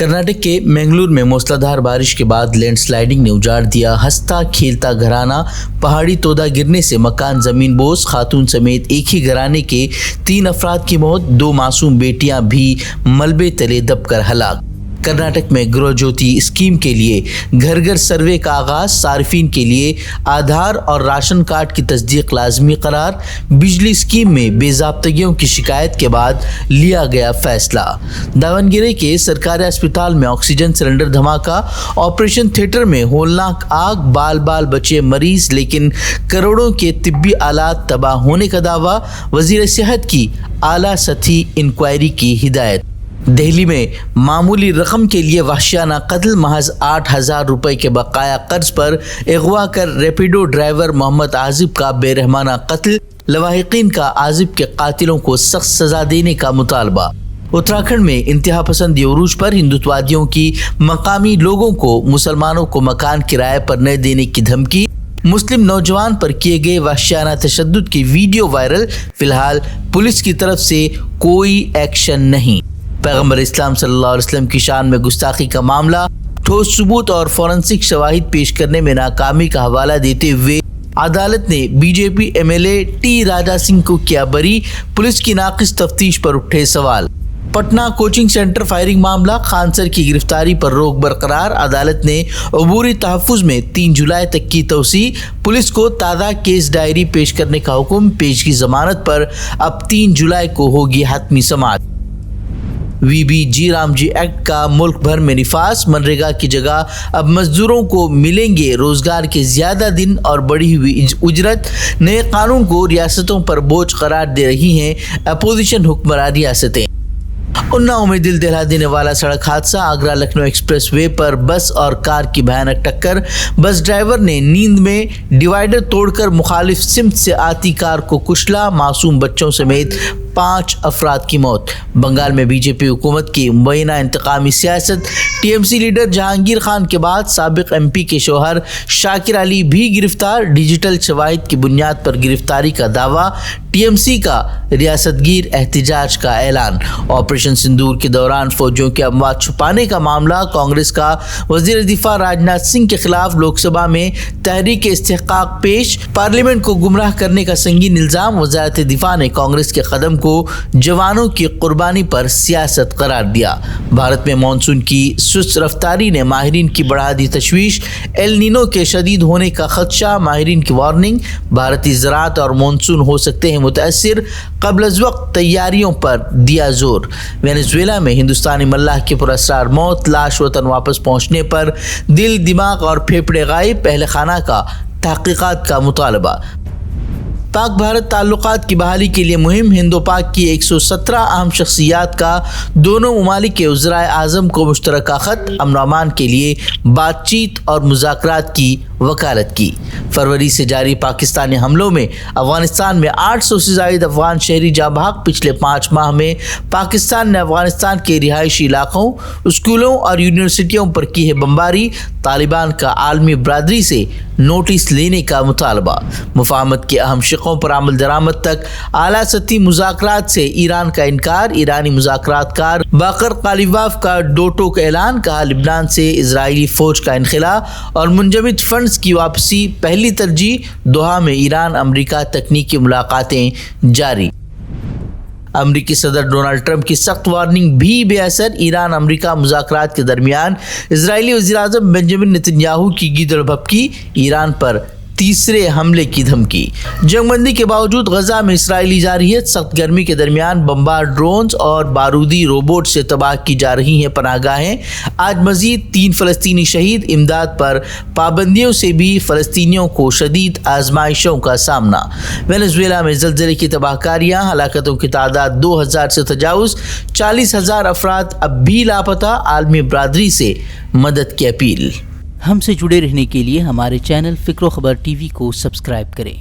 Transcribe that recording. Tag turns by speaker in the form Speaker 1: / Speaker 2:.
Speaker 1: کرناٹک کے منگلور میں موسلادھار بارش کے بعد لینڈ سلائیڈنگ نے اجاڑ دیا ہنستا کھیلتا گھرانہ۔ پہاڑی تودا گرنے سے مکان زمین بوس، خاتون سمیت ایک ہی گھرانے کے 3 افراد کی موت، 2 معصوم بیٹیاں بھی ملبے تلے دب کر ہلاک۔ کرناٹک میں گرہ جیوتی اسکیم کے لیے گھر گھر سروے کا آغاز، صارفین کے لیے آدھار اور راشن کارڈ کی تصدیق لازمی قرار۔ بجلی اسکیم میں بے ضابطگیوں کی شکایت کے بعد لیا گیا فیصلہ۔ داونگیرے کے سرکاری اسپتال میں آکسیجن سلنڈر دھماکہ، آپریشن تھیٹر میں ہولناک آگ، بال بچے مریض لیکن کروڑوں کے طبی آلات تباہ ہونے کا دعویٰ۔ وزیر صحت کی اعلیٰ سطحی انکوائری کی ہدایت۔ دہلی میں معمولی رقم کے لیے وحشیانہ قتل، محض 8,000 روپے کے بقایا قرض پر اغوا کر ریپیڈو ڈرائیور محمد عازب کا بے رحمانہ قتل، لواحقین کا عازب کے قاتلوں کو سخت سزا دینے کا مطالبہ۔ اتراکھنڈ میں انتہا پسندی عروج پر، ہندوتوادیوں کی مقامی لوگوں کو مسلمانوں کو مکان کرائے پر نہ دینے کی دھمکی، مسلم نوجوان پر کیے گئے وحشیانہ تشدد کی ویڈیو وائرل، فی الحال پولیس کی طرف سے کوئی ایکشن نہیں۔ پیغمبر اسلام صلی اللہ علیہ وسلم کی شان میں گستاخی کا معاملہ، ٹھوس ثبوت اور فورنسک شواہد پیش کرنے میں ناکامی کا حوالہ دیتے ہوئے عدالت نے B J P M L A T Raja Singh کو کیا بری، پولیس کی ناقص تفتیش پر اٹھے سوال۔ پٹنہ کوچنگ سینٹر فائرنگ معاملہ، خان سر کی گرفتاری پر روک برقرار، عدالت نے عبوری تحفظ میں 3 جولائی تک کی توسیع، پولیس کو تازہ کیس ڈائری پیش کرنے کا حکم، پیشگی ضمانت پر اب 3 جولائی کو ہوگی حتمی سماعت۔ وی بی جی رام جی ایکٹ کا ملک بھر میں نفاذ، منریگا کی جگہ اب مزدوروں کو ملیں گے روزگار کے زیادہ دن اور بڑھی ہوئی اجرت، نئے قانون کو ریاستوں پر بوجھ قرار دے رہی ہیں اپوزیشن حکمراں ریاستیں۔ اناؤ میں دل دہلا دینے والا سڑک حادثہ، آگرہ لکھنؤ ایکسپریس وے پر بس اور کار کی بھیانک ٹکر، بس ڈرائیور نے نیند میں ڈیوائیڈر توڑ کر مخالف سمت سے آتی کار کو کچلا، معصوم بچوں سمیت 5 افراد کی موت۔ بنگال میں بی جے پی حکومت کی مبینہ انتقامی سیاست، T M C leader Jahangir Khan کے بعد سابق ایم پی کے شوہر شاکر علی بھی گرفتار، ڈیجیٹل شواہد کی بنیاد پر گرفتاری کا دعویٰ، ٹی ایم سی کا ریاست گیر احتجاج کا اعلان۔ آپریشن سندور کے دوران فوجیوں کی اموات چھپانے کا معاملہ، کانگریس کا وزیر دفاع راجناتھ سنگھ کے خلاف لوک سبھا میں تحریک استحقاق پیش، پارلیمنٹ کو گمراہ کرنے کا سنگین الزام، وزارت دفاع نے کانگریس کے قدم کو جوانوں کی قربانی پر سیاست قرار دیا۔ بھارت میں مانسون کی سست رفتاری نے ماہرین کی بڑھا دی تشویش، ایل نینو کے شدید ہونے کا خدشہ، ماہرین کی وارننگ، بھارتی زراعت اور مانسون ہو سکتے ہیں متاثر، قبل از وقت تیاریوں پر دیا زور۔ وینزویلا میں ہندوستانی ملاح کی پراسرار موت، لاش وطن واپس پہنچنے پر دل، دماغ اور پھیپھڑے غائب، اہل خانہ کا تحقیقات کا مطالبہ۔ پاک بھارت تعلقات کی بحالی کے لیے مہم، ہند و پاک کی 117 اہم شخصیات کا دونوں ممالک کے وزرائے اعظم کو مشترکہ خط، امن و امان کے لیے بات چیت اور مذاکرات کی وکالت کی۔ فروری سے جاری پاکستانی حملوں میں افغانستان میں 800 سے زائد افغان شہری جاں بحق، پچھلے 5 ماہ میں پاکستان نے افغانستان کے رہائشی علاقوں، اسکولوں اور یونیورسٹیوں پر کی ہے بمباری، طالبان کا عالمی برادری سے نوٹس لینے کا مطالبہ۔ مفاہمت کے اہم شقوں پر عمل درآمد تک اعلیٰ سطحی مذاکرات سے ایران کا انکار، ایرانی مذاکرات کار باقر قالیباف کا 2 ٹوک اعلان، کہا لبنان سے اسرائیلی فوج کا انخلاء اور منجمد فنڈز کی واپسی پہلی ترجیح، دوحہ میں ایران امریکہ تکنیکی ملاقاتیں جاری۔ امریکی صدر ڈونلڈ ٹرمپ کی سخت وارننگ بھی بے اثر، ایران امریکہ مذاکرات کے درمیان اسرائیلی وزیراعظم بنجمن نتن یاہو کی گیدڑ بھبکی، ایران پر تیسرے حملے کی دھمکی۔ جنگ بندی کے باوجود غزہ میں اسرائیلی جارحیت، سخت گرمی کے درمیان بمبار ڈرونز اور بارودی روبوٹ سے تباہ کی جا رہی ہیں پناہ گاہیں، آج مزید 3 فلسطینی شہید، امداد پر پابندیوں سے بھی فلسطینیوں کو شدید آزمائشوں کا سامنا۔ وینزویلا میں زلزلے کی تباہ کاریاں، ہلاکتوں کی تعداد 2000 سے تجاوز، 40,000 افراد اب بھی لاپتہ، عالمی برادری سے مدد کی اپیل۔
Speaker 2: ہم سے جڑے رہنے کے لیے ہمارے چینل فکر و خبر ٹی وی کو سبسکرائب کریں۔